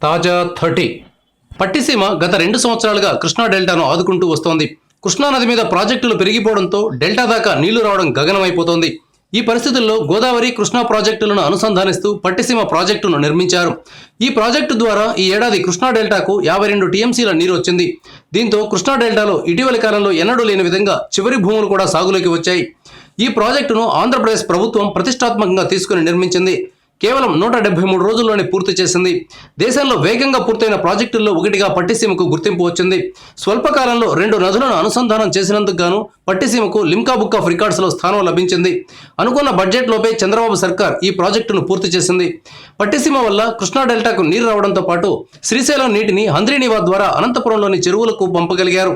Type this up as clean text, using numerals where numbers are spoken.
తాజా 30 పట్టిసీమ గత 2 సంవత్సరాలుగా కృష్ణా డెల్టాను ఆదుకుంటూ వస్తోంది. కృష్ణానది మీద ప్రాజెక్టులు పెరిగిపోవడంతో డెల్టా దాకా నీళ్లు రావడం గగనమైపోతోంది. ఈ పరిస్థితుల్లో గోదావరి కృష్ణా ప్రాజెక్టులను అనుసంధానిస్తూ పట్టిసీమ ప్రాజెక్టును నిర్మించారు. ఈ ప్రాజెక్టు ద్వారా ఈ ఏడాది కృష్ణా డెల్టాకు 52 టీఎంసీల నీరు వచ్చింది. దీంతో కృష్ణా డెల్టాలో ఇటీవలి కాలంలో ఎన్నడూ లేని విధంగా చివరి భూములు కూడా సాగులోకి వచ్చాయి. ఈ ప్రాజెక్టును ఆంధ్రప్రదేశ్ ప్రభుత్వం ప్రతిష్టాత్మకంగా తీసుకుని నిర్మించింది. కేవలం 173 రోజుల్లోనే పూర్తి చేసింది. దేశంలో వేగంగా పూర్తయిన ప్రాజెక్టుల్లో ఒకటిగా పట్టిసీమకు గుర్తింపు వచ్చింది. స్వల్పకాలంలో 2 నదులను అనుసంధానం చేసినందుకు గాను పట్టిసీమకు లిమ్కా బుక్ ఆఫ్ రికార్డ్స్లో స్థానం లభించింది. అనుకున్న బడ్జెట్లోపే చంద్రబాబు సర్కార్ ఈ ప్రాజెక్టును పూర్తి చేసింది. పట్టిసీమ వల్ల కృష్ణా డెల్టాకు నీరు రావడంతో పాటు శ్రీశైలం నీటిని హంద్రీనీవా ద్వారా అనంతపురంలోని చెరువులకు పంపగలిగారు.